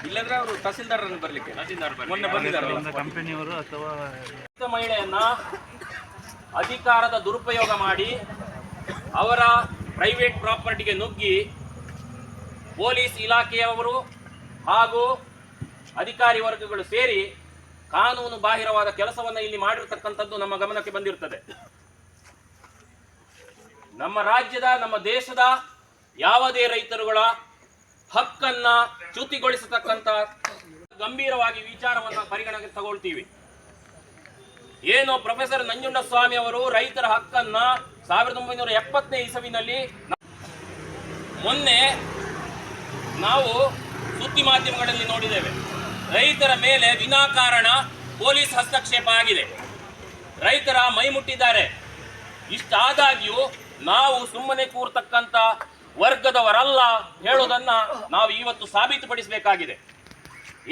ಇಲ್ಲಂದ್ರೆ ಅವರು ತಹಸೀಲ್ದಾರ್ ಬರ್ಲಿಕ್ಕೆ ಮೊನ್ನೆ ಬಂದಿದ್ದಾರೆ ಕಂಪನಿಯವರು ಅಥವಾ ಮಹಿಳೆಯನ್ನ ಅಧಿಕಾರದ ದುರುಪಯೋಗ ಮಾಡಿ ಅವರ ಪ್ರೈವೇಟ್ ಪ್ರಾಪರ್ಟಿಗೆ ನುಗ್ಗಿ ಪೊಲೀಸ್ ಇಲಾಖೆಯವರು ಹಾಗೂ ಅಧಿಕಾರಿ ವರ್ಗಗಳು ಸೇರಿ ಕಾನೂನು ಬಾಹಿರವಾದ ಕೆಲಸವನ್ನು ಇಲ್ಲಿ ಮಾಡಿರ್ತಕ್ಕಂಥದ್ದು ನಮ್ಮ ಗಮನಕ್ಕೆ ಬಂದಿರುತ್ತದೆ. ನಮ್ಮ ರಾಜ್ಯದ ನಮ್ಮ ದೇಶದ ಯಾವುದೇ ರೈತರುಗಳ ಹಕ್ಕನ್ನ ಚ್ಯುತಿಗೊಳಿಸತಕ್ಕಂಥ ಗಂಭೀರವಾಗಿ ವಿಚಾರವನ್ನ ಪರಿಗಣನೆಗೆ ತಗೊಳ್ತೀವಿ. ಏನು ಪ್ರೊಫೆಸರ್ ನಂಜುಂಡಸ್ವಾಮಿ ಅವರು ರೈತರ ಹಕ್ಕನ್ನ 1970ನೇ ಇಸವಿನಲ್ಲಿ ಮೊನ್ನೆ ನಾವು ಸುದ್ದಿ ಮಾಧ್ಯಮಗಳಲ್ಲಿ ನೋಡಿದ್ದೇವೆ. ರೈತರ ಮೇಲೆ ವಿನಾಕಾರಣ ಪೊಲೀಸ್ ಹಸ್ತಕ್ಷೇಪ ಆಗಿದೆ, ರೈತರ ಮೈ ಮುಟ್ಟಿದ್ದಾರೆ. ಇಷ್ಟಾದಾಗ್ಯೂ ನಾವು ಸುಮ್ಮನೆ ಕೂರ್ತಕ್ಕಂಥ ವರ್ಗದವರಲ್ಲ ಹೇಳುವುದನ್ನ ನಾವು ಇವತ್ತು ಸಾಬೀತುಪಡಿಸಬೇಕಾಗಿದೆ.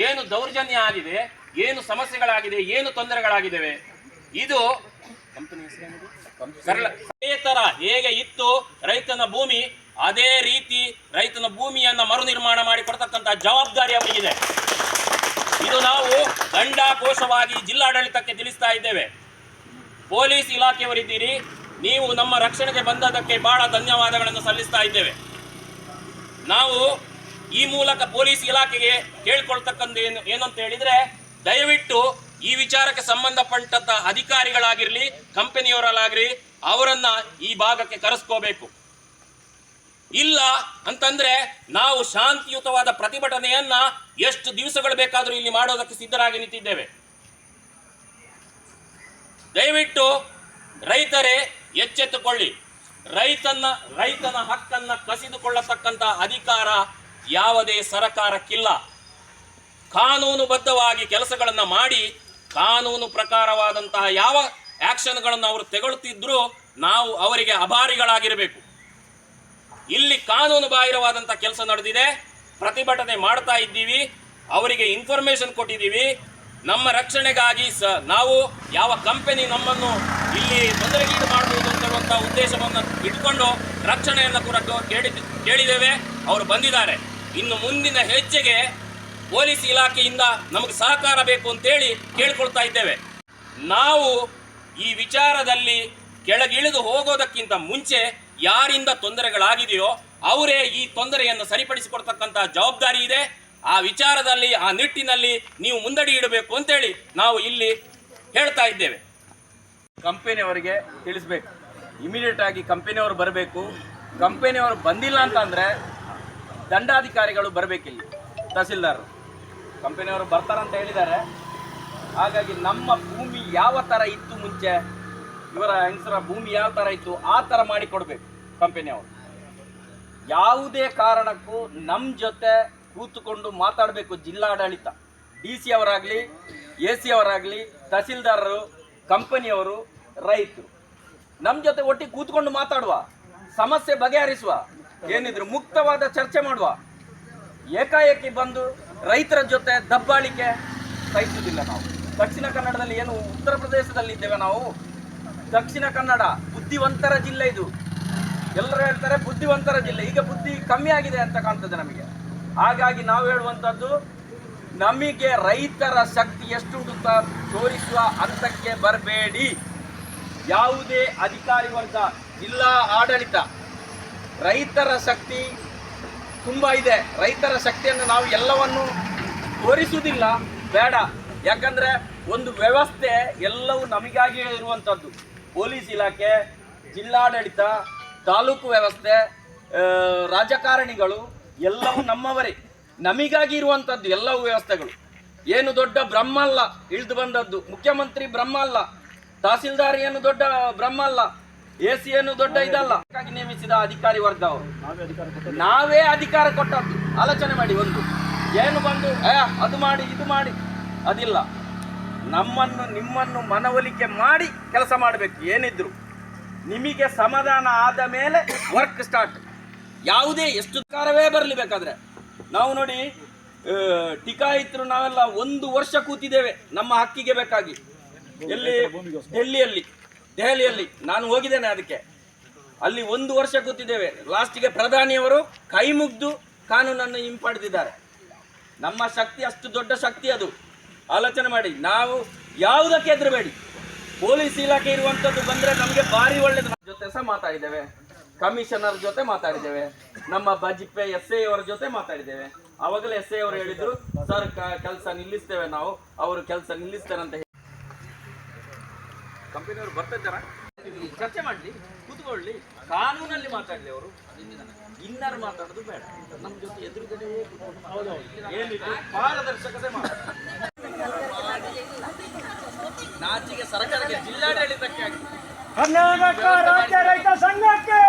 ಏನು ದೌರ್ಜನ್ಯ ಆಗಿದೆ, ಏನು ಸಮಸ್ಯೆಗಳಾಗಿದೆ, ಏನು ತೊಂದರೆಗಳಾಗಿದ್ದೇವೆ, ಇದು ತರ ಹೇಗೆ ಇತ್ತು ರೈತನ ಭೂಮಿ ಅದೇ ರೀತಿ ರೈತನ ಭೂಮಿಯನ್ನ ಮರು ನಿರ್ಮಾಣ ಮಾಡಿ ಕೊಡ್ತಕ್ಕಂಥ ಜವಾಬ್ದಾರಿ ಅವರಿಗಿದೆ. ಇದು ನಾವು ದಂಡಾಘೋಷವಾಗಿ ಜಿಲ್ಲಾಡಳಿತಕ್ಕೆ ತಿಳಿಸ್ತಾ ಇದ್ದೇವೆ. ಪೊಲೀಸ್ ಇಲಾಖೆಯವರಿದ್ದೀರಿ, ನೀವು ನಮ್ಮ ರಕ್ಷಣೆಗೆ ಬಂದದಕ್ಕೆ ಬಹಳ ಧನ್ಯವಾದಗಳನ್ನು ಸಲ್ಲಿಸ್ತಾ ಇದ್ದೇವೆ. ನಾವು ಈ ಮೂಲಕ ಪೊಲೀಸ್ ಇಲಾಖೆಗೆ ಕೇಳ್ಕೊಳ್ತಕ್ಕಂಥ ಏನು ಅಂತ ಹೇಳಿದ್ರೆ, ದಯವಿಟ್ಟು ಈ ವಿಚಾರಕ್ಕೆ ಸಂಬಂಧಪಟ್ಟಂತ ಅಧಿಕಾರಿಗಳಾಗಿರ್ಲಿ ಕಂಪನಿಯವರಲ್ಲಾಗ್ಲಿ ಅವರನ್ನ ಈ ಭಾಗಕ್ಕೆ ಕರೆಸ್ಕೋಬೇಕು. ಇಲ್ಲ ಅಂತಂದ್ರೆ ನಾವು ಶಾಂತಿಯುತವಾದ ಪ್ರತಿಭಟನೆಯನ್ನ ಎಷ್ಟು ದಿವಸಗಳು ಬೇಕಾದರೂ ಇಲ್ಲಿ ಮಾಡೋದಕ್ಕೆ ಸಿದ್ಧರಾಗಿ ನಿಂತಿದ್ದೇವೆ. ದಯವಿಟ್ಟು ರೈತರೇ ಎಚ್ಚೆತ್ತುಕೊಳ್ಳಿ. ರೈತನ ಹಕ್ಕನ್ನ ಕಸಿದುಕೊಳ್ಳತಕ್ಕಂಥ ಅಧಿಕಾರ ಯಾವುದೇ ಸರಕಾರಕ್ಕಿಲ್ಲ. ಕಾನೂನುಬದ್ಧವಾಗಿ ಕೆಲಸಗಳನ್ನು ಮಾಡಿ ಕಾನೂನು ಪ್ರಕಾರವಾದಂತಹ ಯಾವ ಆಕ್ಷನ್ಗಳನ್ನು ಅವರು ತೆಗೊಳ್ಳುತ್ತಿದ್ರೂ ನಾವು ಅವರಿಗೆ ಅಭಾರಿಗಳಾಗಿರಬೇಕು. ಇಲ್ಲಿ ಕಾನೂನು ಬಾಹಿರವಾದಂತಹ ಕೆಲಸ ನಡೆದಿದೆ, ಪ್ರತಿಭಟನೆ ಮಾಡ್ತಾ ಇದ್ದೀವಿ, ಅವರಿಗೆ ಇನ್ಫಾರ್ಮೇಶನ್ ಕೊಟ್ಟಿದ್ದೀವಿ. ನಮ್ಮ ರಕ್ಷಣೆಗಾಗಿ ನಾವು ಯಾವ ಕಂಪನಿ ನಮ್ಮನ್ನು ಇಲ್ಲಿ ತೊಂದರೆಗೀಡು ಮಾಡಬಹುದು ಅಂತ ಹೇಳುವಂತಹ ಉದ್ದೇಶವನ್ನು ಇಟ್ಕೊಂಡು ರಕ್ಷಣೆಯನ್ನು ಕೂಡ ಕೇಳಿದ್ದೇವೆ. ಅವರು ಬಂದಿದ್ದಾರೆ. ಇನ್ನು ಮುಂದಿನ ಹೆಜ್ಜೆಗೆ ಪೊಲೀಸ್ ಇಲಾಖೆಯಿಂದ ನಮಗೆ ಸಹಕಾರ ಬೇಕು ಅಂತೇಳಿ ಕೇಳ್ಕೊಳ್ತಾ ಇದ್ದೇವೆ. ನಾವು ಈ ವಿಚಾರದಲ್ಲಿ ಕೆಳಗಿಳಿದು ಹೋಗೋದಕ್ಕಿಂತ ಮುಂಚೆ ಯಾರಿಂದ ತೊಂದರೆಗಳಾಗಿದೆಯೋ ಅವರೇ ಈ ತೊಂದರೆಯನ್ನು ಸರಿಪಡಿಸಿಕೊಡ್ತಕ್ಕಂಥ ಜವಾಬ್ದಾರಿ ಇದೆ. ಆ ವಿಚಾರದಲ್ಲಿ ಆ ನಿಟ್ಟಿನಲ್ಲಿ ನೀವು ಮುಂದಡಿ ಇಡಬೇಕು ಅಂತೇಳಿ ನಾವು ಇಲ್ಲಿ ಹೇಳ್ತಾ ಇದ್ದೇವೆ. ಕಂಪನಿಯವರಿಗೆ ತಿಳಿಸ್ಬೇಕು, ಇಮಿಡಿಯೇಟ್ ಆಗಿ ಕಂಪನಿಯವರು ಬರಬೇಕು. ಕಂಪನಿಯವರು ಬಂದಿಲ್ಲ ಅಂತಂದರೆ ದಂಡಾಧಿಕಾರಿಗಳು ಬರಬೇಕಿಲ್ಲಿ, ತಹಸೀಲ್ದಾರರು. ಕಂಪನಿಯವರು ಬರ್ತಾರಂತ ಹೇಳಿದ್ದಾರೆ. ಹಾಗಾಗಿ ನಮ್ಮ ಭೂಮಿ ಯಾವ ಥರ ಇತ್ತು ಮುಂಚೆ, ಇವರ ಹೆಂಗಸರ ಭೂಮಿ ಯಾವ ಥರ ಇತ್ತು ಆ ಥರ ಮಾಡಿಕೊಡ್ಬೇಕು ಕಂಪನಿಯವರು. ಯಾವುದೇ ಕಾರಣಕ್ಕೂ ನಮ್ಮ ಜೊತೆ ಕೂತುಕೊಂಡು ಮಾತಾಡಬೇಕು ಜಿಲ್ಲಾಡಳಿತ, DC ಅವರಾಗಲಿ, AC ಅವರಾಗಲಿ, ತಹಸೀಲ್ದಾರರು, ಕಂಪನಿಯವರು, ರೈತರು ನಮ್ಮ ಜೊತೆ ಒಟ್ಟಿಗೆ ಕೂತ್ಕೊಂಡು ಮಾತಾಡುವ, ಸಮಸ್ಯೆ ಬಗೆಹರಿಸುವ, ಏನಿದ್ರು ಮುಕ್ತವಾದ ಚರ್ಚೆ ಮಾಡುವ. ಏಕಾಏಕಿ ಬಂದು ರೈತರ ಜೊತೆ ದಬ್ಬಾಳಿಕೆ ಸಹಿಸುವುದಿಲ್ಲ ನಾವು. ದಕ್ಷಿಣ ಕನ್ನಡದಲ್ಲಿ ಏನು ಉತ್ತರ ಪ್ರದೇಶದಲ್ಲಿ ಇದ್ದೇವೆ ನಾವು. ದಕ್ಷಿಣ ಕನ್ನಡ ಬುದ್ಧಿವಂತರ ಜಿಲ್ಲೆ ಇದು. ಎಲ್ಲರೂ ಹೇಳ್ತಾರೆ ಬುದ್ಧಿವಂತರ ಜಿಲ್ಲೆ. ಈಗ ಬುದ್ಧಿ ಕಮ್ಮಿ ಆಗಿದೆ ಅಂತ ಕಾಣ್ತದೆ ನಮಗೆ. ಹಾಗಾಗಿ ನಾವು ಹೇಳುವಂಥದ್ದು, ನಮಗೆ ರೈತರ ಶಕ್ತಿ ಎಷ್ಟುಂಟು ತೋರಿಸುವ ಹಂತಕ್ಕೆ ಬರಬೇಡಿ. ಯಾವುದೇ ಅಧಿಕಾರಿ ವರ್ಗ, ಜಿಲ್ಲಾ ಆಡಳಿತ, ರೈತರ ಶಕ್ತಿ ತುಂಬ ಇದೆ. ರೈತರ ಶಕ್ತಿಯನ್ನು ನಾವು ಎಲ್ಲವನ್ನು ತೋರಿಸುವುದಿಲ್ಲ, ಬೇಡ. ಯಾಕಂದರೆ ಒಂದು ವ್ಯವಸ್ಥೆ ಎಲ್ಲವೂ ನಮಗಾಗಿಯೇ ಇರುವಂಥದ್ದು. ಪೊಲೀಸ್ ಇಲಾಖೆ, ಜಿಲ್ಲಾಡಳಿತ, ತಾಲೂಕು ವ್ಯವಸ್ಥೆ, ರಾಜಕಾರಣಿಗಳು ಎಲ್ಲವೂ ನಮ್ಮವರೇ, ನಮಗಾಗಿ ಇರುವಂಥದ್ದು ಎಲ್ಲವೂ ವ್ಯವಸ್ಥೆಗಳು. ಏನು ದೊಡ್ಡ ಬ್ರಹ್ಮ ಅಲ್ಲ ಇಳಿದು ಬಂದದ್ದು, ಮುಖ್ಯಮಂತ್ರಿ ಬ್ರಹ್ಮ ಅಲ್ಲ, ತಹಸೀಲ್ದಾರ್ ಏನು ದೊಡ್ಡ ಬ್ರಹ್ಮ ಅಲ್ಲ, AC ಏನು ದೊಡ್ಡ ಇದಲ್ಲ. ನೇಮಿಸಿದ ಅಧಿಕಾರಿ ವರ್ಗ ಅವರು, ನಾವೇ ಅಧಿಕಾರ ಕೊಟ್ಟದ್ದು. ಆಲೋಚನೆ ಮಾಡಿ, ಒಂದು ಏನು ಬಂದು ಅದು ಮಾಡಿ ಇದು ಮಾಡಿ ಅದಿಲ್ಲ, ನಮ್ಮನ್ನು ನಿಮ್ಮನ್ನು ಮನವೊಲಿಕೆ ಮಾಡಿ ಕೆಲಸ ಮಾಡಬೇಕು. ಏನಿದ್ರು ನಿಮಗೆ ಸಮಾಧಾನ ಆದ ಮೇಲೆ ವರ್ಕ್ ಸ್ಟಾರ್ಟ್. ಯಾವುದೇ ಎಷ್ಟು ಕಾರವೇ ಬರಲಿ ಬೇಕಾದ್ರೆ. ನಾವು ನೋಡಿ ಟಿಕಾಯಿತರು ನಾವೆಲ್ಲ 1 ವರ್ಷ ಕೂತಿದ್ದೇವೆ ನಮ್ಮ ಹಕ್ಕಿಗೆ ಬೇಕಾಗಿ. ಎಲ್ಲಿ? ದೆಹಲಿಯಲ್ಲಿ ನಾನು ಹೋಗಿದ್ದೇನೆ. ಅದಕ್ಕೆ ಅಲ್ಲಿ 1 ವರ್ಷ ಕೂತಿದ್ದೇವೆ. ಲಾಸ್ಟಿಗೆ ಪ್ರಧಾನಿಯವರು ಕೈ ಮುಗ್ದು ಕಾನೂನನ್ನು ಹಿಂಪಡೆದಿದ್ದಾರೆ. ನಮ್ಮ ಶಕ್ತಿ ಅಷ್ಟು ದೊಡ್ಡ ಶಕ್ತಿ ಅದು. ಆಲೋಚನೆ ಮಾಡಿ. ನಾವು ಯಾವುದಕ್ಕೆ ಹೆದರಬೇಡಿ. ಪೊಲೀಸ್ ಇಲಾಖೆ ಇರುವಂಥದ್ದು ಬಂದರೆ ನಮಗೆ ಭಾರಿ ಒಳ್ಳೆಯದು. ಜೊತೆ ಸಹ ಮಾತಾಡಿದ್ದೇವೆ, ಕಮಿಷನರ್ ಜೊತೆ ಮಾತಾಡಿದ್ದೇವೆ, ನಮ್ಮ ಬಜಿಪೆ SI ಅವರ ಜೊತೆ ಮಾತಾಡಿದ್ದೇವೆ. ಆವಾಗಲೇ SI ಅವರು ಹೇಳಿದ್ರು, ಸರ್ ಕೆಲಸ ನಿಲ್ಲಿಸ್ತೇವೆ ನಾವು, ಅವರು ಕೆಲಸ ನಿಲ್ಲಿಸ್ತಾರೆ ಅಂತ ಹೇಳಿ. ಕಂಪನಿಯವರು ಬರ್ತಾ ಇದ್ದಾರಾ? ಚರ್ಚೆ ಮಾಡಲಿ, ಕೂತ್ಕೊಳ್ಳಿ, ಕಾನೂನಲ್ಲಿ ಮಾತಾಡಲಿ. ಅವರು ಇನ್ನರ್ ಮಾತಾಡೋದು ಬೇಡ, ನಮ್ಮ ಜೊತೆ ಎದುರುಗಡೆ ಏನಿದೆ ಪಾರದರ್ಶಕತೆ ಮಾತಾಡ. ನಾಚಿಗೆ ಸರ್ಕಾರಕ್ಕೆ, ಜಿಲ್ಲಾಡಳಿತಕ್ಕೆ, ಕರ್ನಾಟಕ ರಾಜ್ಯ ರೈತ ಸಂಘಕ್ಕೆ,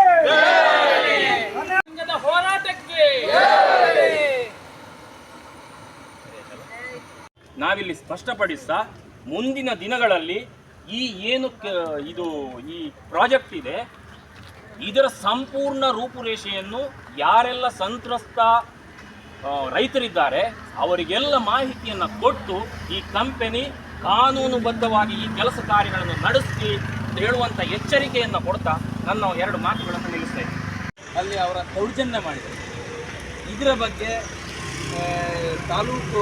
ಸಂಘದ ಹೋರಾಟಕ್ಕೆ ನಾವಿಲ್ಲಿ ಸ್ಪಷ್ಟಪಡಿಸ್ತಾ ಮುಂದಿನ ದಿನಗಳಲ್ಲಿ ಈ ಏನು ಇದು ಈ ಪ್ರಾಜೆಕ್ಟ್ ಇದೆ ಇದರ ಸಂಪೂರ್ಣ ರೂಪುರೇಷೆಯನ್ನು ಯಾರೆಲ್ಲ ಸಂತ್ರಸ್ತ ರೈತರಿದ್ದಾರೆ ಅವರಿಗೆಲ್ಲ ಮಾಹಿತಿಯನ್ನು ಕೊಟ್ಟು ಈ ಕಂಪನಿ ಕಾನೂನುಬದ್ಧವಾಗಿ ಈ ಕೆಲಸ ಕಾರ್ಯಗಳನ್ನು ನಡೆಸಿ ಹೇಳುವಂಥ ಎಚ್ಚರಿಕೆಯನ್ನು ಕೊಡ್ತಾ ನನ್ನ 2 ಮಾತುಗಳನ್ನು ನಿಲ್ಲಿಸ್ತಾ ಇದ್ದೀನಿ. ಅಲ್ಲಿ ಅವರ ದೌರ್ಜನ್ಯ ಮಾಡಿದರು. ಇದರ ಬಗ್ಗೆ ತಾಲೂಕು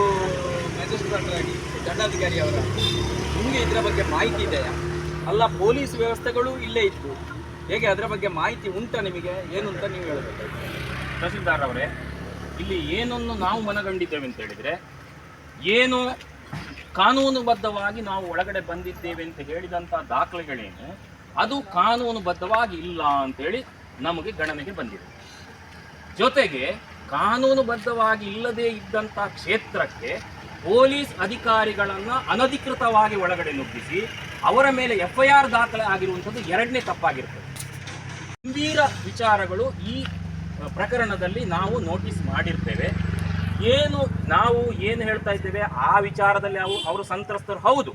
ಮ್ಯಾಜಿಸ್ಟ್ರೇಟ್ ಆಗಿ ದಂಡಾಧಿಕಾರಿ ಅವರ ನಿಮಗೆ ಇದರ ಬಗ್ಗೆ ಮಾಹಿತಿ ಇದೆಯಾ? ಅಲ್ಲ, ಪೊಲೀಸ್ ವ್ಯವಸ್ಥೆಗಳು ಇಲ್ಲೇ ಇತ್ತು, ಹೇಗೆ ಅದರ ಬಗ್ಗೆ ಮಾಹಿತಿ ಉಂಟಾ ನಿಮಗೆ? ಏನು ಅಂತ ನೀವು ಹೇಳಬೇಕು. ತಹಸೀಲ್ದಾರ್ ಅವರೇ, ಇಲ್ಲಿ ಏನನ್ನು ನಾವು ಮನಗಂಡಿದ್ದೇವೆ ಅಂತ ಹೇಳಿದರೆ, ಏನು ಕಾನೂನುಬದ್ಧವಾಗಿ ನಾವು ಒಳಗಡೆ ಬಂದಿದ್ದೇವೆ ಅಂತ ಹೇಳಿದಂಥ ದಾಖಲೆಗಳೇನು ಅದು ಕಾನೂನುಬದ್ಧವಾಗಿ ಇಲ್ಲ ಅಂತೇಳಿ ನಮಗೆ ಗಣನೆಗೆ ಬಂದಿದೆ. ಜೊತೆಗೆ ಕಾನೂನುಬದ್ಧವಾಗಿ ಇಲ್ಲದೇ ಇದ್ದಂಥ ಕ್ಷೇತ್ರಕ್ಕೆ ಪೊಲೀಸ್ ಅಧಿಕಾರಿಗಳನ್ನು ಅನಧಿಕೃತವಾಗಿ ಒಳಗಡೆ ನುಗ್ಗಿಸಿ ಅವರ ಮೇಲೆ FIR ದಾಖಲೆ ಆಗಿರುವಂಥದ್ದು 2ನೇ ತಪ್ಪಾಗಿರ್ತದೆ. ಗಂಭೀರ ವಿಚಾರಗಳು ಈ ಪ್ರಕರಣದಲ್ಲಿ ನಾವು ನೋಟಿಸ್ ಮಾಡಿರ್ತೇವೆ. ನಾವು ಏನು ಹೇಳ್ತಾ ಇದ್ದೇವೆ ಆ ವಿಚಾರದಲ್ಲಿ ಅವರು ಸಂತ್ರಸ್ತರು ಹೌದು.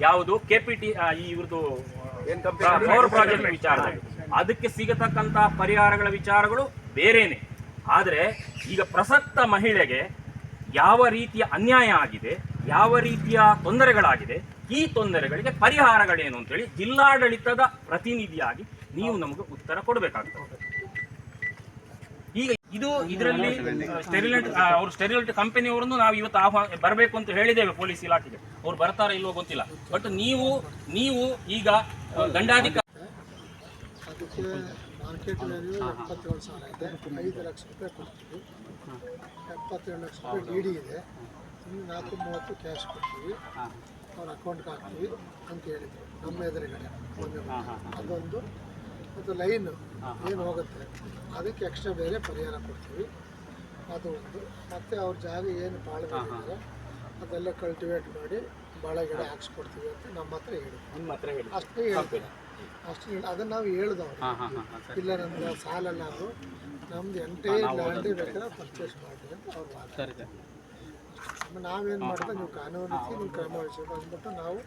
ಯಾವುದು KPT ಇವ್ರದ್ದು ಪವರ್ ಪ್ರಾಜೆಕ್ಟ್ ವಿಚಾರದಲ್ಲಿ ಅದಕ್ಕೆ ಸಿಗತಕ್ಕಂಥ ಪರಿಹಾರಗಳ ವಿಚಾರಗಳು ಬೇರೆನೆ. ಆದರೆ ಈಗ ಪ್ರಸಕ್ತ ಮಹಿಳೆಗೆ ಯಾವ ರೀತಿಯ ಅನ್ಯಾಯ ಆಗಿದೆ, ಯಾವ ರೀತಿಯ ತೊಂದರೆಗಳಾಗಿದೆ, ಈ ತೊಂದರೆಗಳಿಗೆ ಪರಿಹಾರಗಳೇನು ಅಂತೇಳಿ ಜಿಲ್ಲಾಡಳಿತದ ಪ್ರತಿನಿಧಿಯಾಗಿ ನೀವು ನಮಗೆ ಉತ್ತರ ಕೊಡಬೇಕಾಗ್ತದೆ. ಈಗ ಇದರಲ್ಲಿ ಸ್ಟೆರಿಲಿಟಿ ಕಂಪನಿಯವರನ್ನು ನಾವು ಇವತ್ತು ಬರಬೇಕು ಅಂತ ಹೇಳಿದ್ದೇವೆ ಪೊಲೀಸ್ ಇಲಾಖೆಗೆ. ಅವ್ರು ಬರ್ತಾರೋ ಇಲ್ವೋ ಗೊತ್ತಿಲ್ಲ. ಬಟ್ ನೀವು ಈಗ ದಂಡಾಧಿಕಾರಿ ಅದಕ್ಕೆ ಮಾರ್ಕೆಟ್ ವ್ಯಾಲ್ಯೂ 77,000 ಇದೆ. 5 ಲಕ್ಷ ರೂಪಾಯಿ ಕೊಡ್ತೀವಿ. 77 ಲಕ್ಷ ರೂಪಾಯಿ DD ಇದೆ. ಇನ್ನು 430 ಕ್ಯಾಶ್ ಕೊಡ್ತೀವಿ, ಅವ್ರ ಅಕೌಂಟ್ಗೆ ಹಾಕ್ತೀವಿ ಅಂತ ಹೇಳಿದ್ರು ನಮ್ಮ ಎದುರುಗಡೆ. ಅದೊಂದು ಮತ್ತು ಲೈನ್ ಏನು ಹೋಗುತ್ತೆ ಅದಕ್ಕೆ ಎಕ್ಸ್ಟ್ರಾ ಬೇರೆ ಪರಿಹಾರ ಕೊಡ್ತೀವಿ, ಅದು ಒಂದು. ಮತ್ತು ಅವ್ರ ಜಾಗ ಏನು ಬಾಳೆ ಬೆಳೆದಿದ್ದಾರೆ ಅದೆಲ್ಲ ಕಲ್ಟಿವೇಟ್ ಮಾಡಿ ಬಾಳೆ ಗಿಡ ಹಾಕ್ಸ್ಕೊಡ್ತೀವಿ ಅಂತ ನಮ್ಮ ಹತ್ರ ಹೇಳಿ ಅಷ್ಟೇ ಹೇಳ್ತೀವಿ. ಅಷ್ಟು ಅದನ್ನು ನಾವು ಹೇಳಿದವರು ಇಲ್ಲ, ನಮ್ದು ಸಾಲಲ್ಲ, ಅದು ನಮ್ದು ಎಂಟೈರ್ ಲ್ಯಾಂಡೇ ಬೇಕಾದ್ರೆ ಪರ್ಚೇಸ್ ಮಾಡ್ತೀವಿ ಅಂತ ಅವ್ರು ಮಾಡ್ತಾರೆ. ನಾವೇನು ಮಾಡಿದ್ರೆ ನೀವು ಕಾನೂನು ರೀತಿ ನೀವು ಕ್ರಮ ವಹಿಸಬೇಕು ಅಂದ್ಬಿಟ್ಟು ನಾವು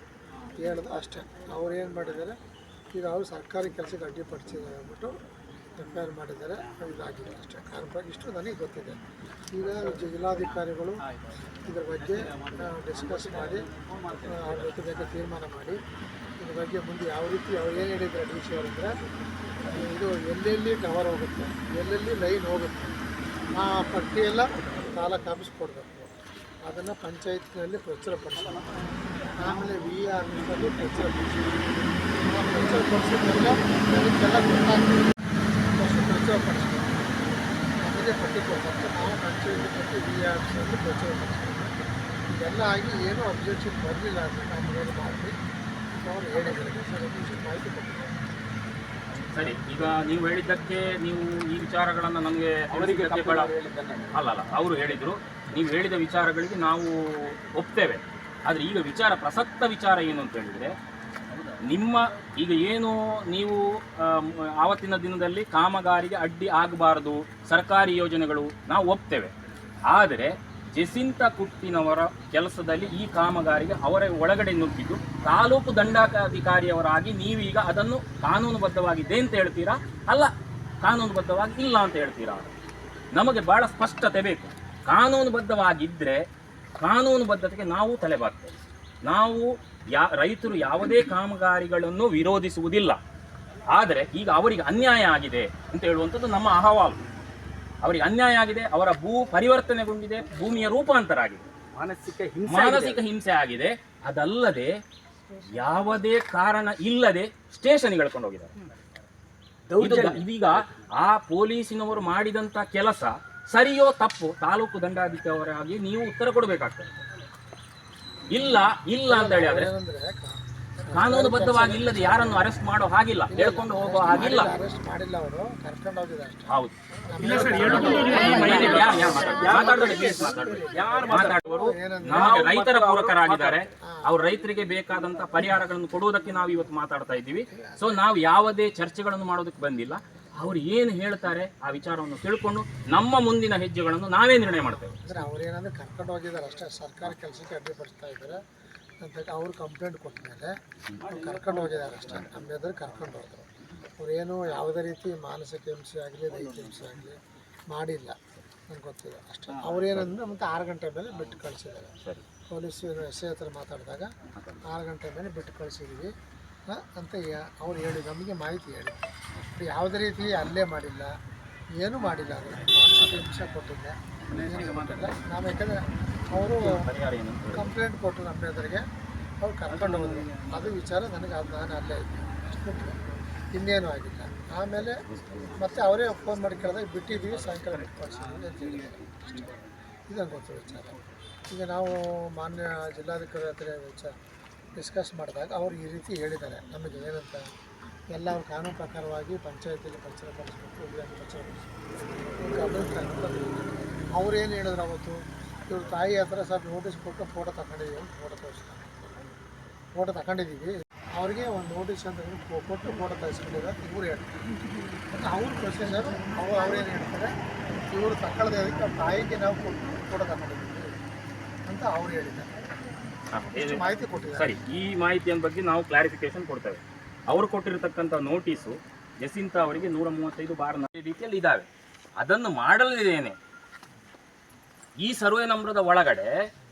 ಹೇಳ್ದು ಅಷ್ಟೇ. ಅವ್ರು ಏನು ಮಾಡಿದ್ದಾರೆ, ಈಗ ಅವರು ಸರ್ಕಾರಿ ಕೆಲಸಕ್ಕೆ ಅಡ್ಡಿಪಡಿಸಿದ್ದಾರೆ ಅಂದ್ಬಿಟ್ಟು FIR ಮಾಡಿದ್ದಾರೆ. ಇದಾಗಿದೆ ಅಷ್ಟೇ. ಇಷ್ಟು ನನಗೆ ಗೊತ್ತಿದೆ. ಈಗ ಜಿಲ್ಲಾಧಿಕಾರಿಗಳು ಇದ್ರ ಬಗ್ಗೆ ಡಿಸ್ಕಸ್ ಮಾಡಿ ಅವ್ರ ಜೊತೆ ಬಗ್ಗೆ ತೀರ್ಮಾನ ಮಾಡಿ ಇದ್ರ ಬಗ್ಗೆ ಮುಂದೆ ಯಾವ ರೀತಿ ಅವ್ರು ಏನು ಹೇಳಿದ್ದಾರೆ DC ಅವರು ಅಂದರೆ, ಇದು ಎಲ್ಲೆಲ್ಲಿ ಟವರ್ ಹೋಗುತ್ತೆ, ಎಲ್ಲೆಲ್ಲಿ ಲೈನ್ ಹೋಗುತ್ತೆ ಆ ಪಟ್ಟಿಯೆಲ್ಲ ತಾಲೂಕು ಆಫೀಸ್ ಕೊಡಬೇಕು. ಅದನ್ನು ಪಂಚಾಯತ್ನಲ್ಲಿ ಪ್ರಚುರಪಡಿಸಬೇಕು. ಆಮೇಲೆ VRನಲ್ಲಿ ಪ್ರಚುರಪಡಿಸಿದ್ರೆಲ್ಲ ಅದಕ್ಕೆಲ್ಲ ಗೊತ್ತಾಗ್ತದೆ. ಪ್ರಚುರಪಡಿಸ್ಬೇಕು. ಅದೇ ಪಟ್ಟಿ ಕೊಡ್ಬೇಕು. ನಾವು ಪಂಚಾಯತಿ ಪಟ್ಟಿ VRನಲ್ಲಿ ಪ್ರಚುರಪಡಿಸ್ಬೇಕು. ಇದೆಲ್ಲ ಆಗಿ ಏನೂ ಅಬ್ಜೆಕ್ಷನ್ ಬರಲಿಲ್ಲ ಅಂದರೆ ನಾವು ಏನು ಮಾಡಿ ಅವ್ರು ಹೇಳಿದ್ದಾರೆ. ಸರ್ ಇಷ್ಟು ಮಾಹಿತಿ ಕೊಟ್ಟಿದ್ದಾರೆ. ಸರಿ, ಈಗ ನೀವು ಹೇಳಿದ್ದಕ್ಕೆ ನೀವು ಈ ವಿಚಾರಗಳನ್ನು ನಮಗೆ ಅಲ್ಲ ಅವರು ಹೇಳಿದರು, ನೀವು ಹೇಳಿದ ವಿಚಾರಗಳಿಗೆ ನಾವು ಒಪ್ತೇವೆ. ಆದರೆ ಈಗ ಪ್ರಸಕ್ತ ವಿಚಾರ ಏನು ಅಂತ ಹೇಳಿದರೆ, ನಿಮ್ಮ ಈಗ ಏನು ನೀವು ಆವತ್ತಿನ ದಿನದಲ್ಲಿ ಕಾಮಗಾರಿಗೆ ಅಡ್ಡಿ ಆಗಬಾರದು, ಸರ್ಕಾರಿ ಯೋಜನೆಗಳು ನಾವು ಒಪ್ತೇವೆ. ಆದರೆ ಜೆಸಿಂತಾ ಕುಟ್ಟಿನವರ ಕೆಲಸದಲ್ಲಿ ಈ ಕಾಮಗಾರಿಗೆ ಅವರ ಒಳಗಡೆ ನುಗ್ಗಿದ್ದು ತಾಲೂಕು ದಂಡಾಧಿಕಾರಿಯವರಾಗಿ ನೀವೀಗ ಅದನ್ನು ಕಾನೂನುಬದ್ಧವಾಗಿದೆ ಅಂತ ಹೇಳ್ತೀರಾ, ಅಲ್ಲ ಕಾನೂನುಬದ್ಧವಾಗಿ ಇಲ್ಲ ಅಂತ ಹೇಳ್ತೀರಾ? ನಮಗೆ ಭಾಳ ಸ್ಪಷ್ಟತೆ ಬೇಕು. ಕಾನೂನುಬದ್ಧವಾಗಿದ್ದರೆ ಕಾನೂನುಬದ್ಧತೆಗೆ ನಾವು ತಲೆಬಾಗ್ತೇವೆ. ನಾವು ರೈತರು ಯಾವುದೇ ಕಾಮಗಾರಿಗಳನ್ನು ವಿರೋಧಿಸುವುದಿಲ್ಲ. ಆದರೆ ಈಗ ಅವರಿಗೆ ಅನ್ಯಾಯ ಆಗಿದೆ ಅಂತ ಹೇಳುವಂಥದ್ದು ನಮ್ಮ ಅಹವಾಲು. ಅವರಿಗೆ ಅನ್ಯಾಯ ಆಗಿದೆ, ಅವರ ಪರಿವರ್ತನೆಗೊಂಡಿದೆ, ಭೂಮಿಯ ರೂಪಾಂತರ ಆಗಿದೆ, ಮಾನಸಿಕ ಹಿಂಸೆ ಆಗಿದೆ. ಅದಲ್ಲದೆ ಯಾವುದೇ ಕಾರಣ ಇಲ್ಲದೆ ಸ್ಟೇಷನ್ಗೆ ಎಳ್ಕೊಂಡು ಹೋಗಿದ್ದಾರೆ. ಇದೀಗ ಆ ಪೊಲೀಸಿನವರು ಮಾಡಿದಂಥ ಕೆಲಸ ಸರಿಯೋ ತಪ್ಪು ತಾಲೂಕು ದಂಡಾಧಿಕಾರಿಯಾಗಿ ನೀವು ಉತ್ತರ ಕೊಡಬೇಕಾಗ್ತದೆ. ಇಲ್ಲ ಅಂತ ಹೇಳಿ ಆದ್ರೆ ಕಾನೂನುಬದ್ಧವಾಗಿ ಇಲ್ಲದೆ ಯಾರನ್ನು ಅರೆಸ್ಟ್ ಮಾಡೋ ಹಾಗಿಲ್ಲ, ಹೇಳ್ಕೊಂಡು ಹೋಗೋ ಹಾಗಿಲ್ಲ. ಅರೆಸ್ಟ್ ಮಾಡಿಲ್ಲ, ಅವರು ಕರ್ಕೊಂಡು ಹೋಗಿದ್ದಾರೆ. ಹೌದು, ಮಾತಾಡುವರು ನಮಗೆ ರೈತರ ಪೂರಕರಾಗಿದ್ದಾರೆ. ಅವ್ರು ರೈತರಿಗೆ ಬೇಕಾದಂತ ಪರಿಹಾರಗಳನ್ನು ಕೊಡುವುದಕ್ಕೆ ನಾವು ಇವತ್ತು ಮಾತಾಡ್ತಾ ಇದ್ದೀವಿ. ಸೊ ನಾವು ಯಾವುದೇ ಚರ್ಚೆಗಳನ್ನು ಮಾಡೋದಕ್ಕೆ ಬಂದಿಲ್ಲ. ಅವ್ರು ಏನು ಹೇಳ್ತಾರೆ ಆ ವಿಚಾರವನ್ನು ತಿಳ್ಕೊಂಡು ನಮ್ಮ ಮುಂದಿನ ಹೆಜ್ಜೆಗಳನ್ನು ನಾವೇ ನಿರ್ಣಯ ಮಾಡ್ತೇವೆ. ಅಂದರೆ ಅವ್ರೇನಂದ್ರೆ ಕರ್ಕೊಂಡು ಹೋಗಿದ್ದಾರೆ ಅಷ್ಟೇ, ಸರ್ಕಾರಿ ಕೆಲಸಕ್ಕೆ ಅಡ್ಡಿಪಡಿಸ್ತಾ ಇದ್ದಾರೆ ಅಂತ ಅವ್ರು ಕಂಪ್ಲೇಂಟ್ ಕೊಟ್ಟ ಮೇಲೆ ಅವ್ರು ಕರ್ಕೊಂಡು ಹೋಗಿದ್ದಾರೆ ಅಷ್ಟೇ. ನಮ್ಮ ಎದುರು ಕರ್ಕೊಂಡು ಹೋದ್ರು. ಅವ್ರೇನು ಯಾವುದೇ ರೀತಿ ಮಾನಸಿಕ ಹಿಂಸೆ ಆಗಲಿ ದೈಹಿಕ ಹಿಂಸೆ ಆಗಲಿ ಮಾಡಿಲ್ಲ, ನಂಗೆ ಗೊತ್ತಿದೆ ಅಷ್ಟೇ. ಅವ್ರೇನಂದ್ರೆ ಮತ್ತು 6 ಗಂಟೆ ಮೇಲೆ ಬಿಟ್ಟು ಕಳಿಸಿದ್ದಾರೆ. ಪೊಲೀಸ್ ಎಸ್.ಐ ಹತ್ರ ಮಾತಾಡಿದಾಗ 6 ಗಂಟೆ ಮೇಲೆ ಬಿಟ್ಟು ಕಳಿಸಿದ್ದೀವಿ ಅಂತ ಅವ್ರು ಹೇಳಿ ನಮಗೆ ಮಾಹಿತಿ ಹೇಳಿ. ಯಾವುದೇ ರೀತಿ ಅಲ್ಲೇ ಮಾಡಿಲ್ಲ, ಏನೂ ಮಾಡಿಲ್ಲ. ಅದು ಮಾನಸಿಕ ಹಿಂಸೆ ಕೊಟ್ಟಿದ್ದೆ, ಏನು ಮಾಡಿಲ್ಲ. ನಾವು ಯಾಕಂದರೆ ಅವರು ಕಂಪ್ಲೇಂಟ್ ಕೊಟ್ಟು ನಮ್ಮ ಎದುರಿಗೆ ಅವ್ರು ಕರ್ಕೊಂಡು ಹೋದ್ರು. ಅದು ವಿಚಾರ ನನಗೆ ಅದು ನಾನು ಅಲ್ಲೇ ಇದ್ದೆ, ಅಷ್ಟು ಬಿಟ್ಟರೆ ಇನ್ನೇನೂ ಆಗಿಲ್ಲ. ಆಮೇಲೆ ಮತ್ತೆ ಅವರೇ ಫೋನ್ ಮಾಡಿ ಕೇಳಿದಾಗ ಬಿಟ್ಟಿದ್ದೀವಿ, ಸಾಯಂಕಾಲ ಬಿಟ್ಟು ಕಳಿಸಿದ್ದೀವಿ ಅಂತ ಹೇಳಿದ್ದಾರೆ ಅಷ್ಟೇ. ಇದನ್ನು ಗೊತ್ತು ವಿಚಾರ. ಈಗ ನಾವು ಮಾನ್ಯ ಜಿಲ್ಲಾಧಿಕಾರಿ ಹತ್ರ ವಿಚಾರ ಡಿಸ್ಕಸ್ ಮಾಡಿದಾಗ ಅವ್ರು ಈ ರೀತಿ ಹೇಳಿದ್ದಾರೆ ನಮಗೆ ಏನಂತ, ಎಲ್ಲ ಅವ್ರು ಕಾನೂನು ಪ್ರಕಾರವಾಗಿ ಪಂಚಾಯತಿಯಲ್ಲಿ ಪರಿಸರ ಕಳಿಸ್ಬೇಕು, ಅವ್ರೇನು ಹೇಳಿದ್ರು ಅವತ್ತು, ಇವ್ರ ತಾಯಿ ಹತ್ರ ಸ್ವಲ್ಪ ನೋಟಿಸ್ ಕೊಟ್ಟು ಫೋಟೋ ತಗೊಂಡಿದ್ದೀವಿ ಅಂತ ಫೋಟೋ ತಗೊಂಡಿದ್ದೀವಿ. ಅವ್ರಿಗೆ ಒಂದು ನೋಟಿಸ್ ಅಂತ ಕೊಟ್ಟು ಫೋಟೋ ತೆಗೆಸ್ಕೊಂಡಿದ್ದಾರೆ ಅಂತ ಇವ್ರು ಹೇಳ್ತಾರೆ. ಮತ್ತು ಅವ್ರ ಪ್ರೊಸೀಜರು ಅವ್ರೇನು ಹೇಳ್ತಾರೆ, ಇವರು ತಗೊಳ್ಳದೆ ಅದಕ್ಕೆ ಅವ್ರ ತಾಯಿಗೆ ನಾವು ಫೋಟೋ ತಗೊಂಡಿದ್ದೀವಿ ಅಂತ ಅವ್ರು ಹೇಳಿದ್ದಾರೆ. ಮಾಹಿತಿ ಕೊಟ್ಟಿದ್ದಾರೆ. ಸರಿ, ಈ ಮಾಹಿತಿಯ ಬಗ್ಗೆ ನಾವು ಕ್ಲಾರಿಫಿಕೇಶನ್ ಕೊಡ್ತೇವೆ. ಅವರು ಕೊಟ್ಟಿರತಕ್ಕಂಥ ನೋಟಿಸು ಜೆಸಿಂತಾ ಅವರಿಗೆ 135 ರೀತಿಯಲ್ಲಿ ಇದ್ದಾವೆ. ಅದನ್ನು ಮಾಡಲಿದ್ದೇನೆ. ಈ ಸರ್ವೆ ನಂಬರದ ಒಳಗಡೆ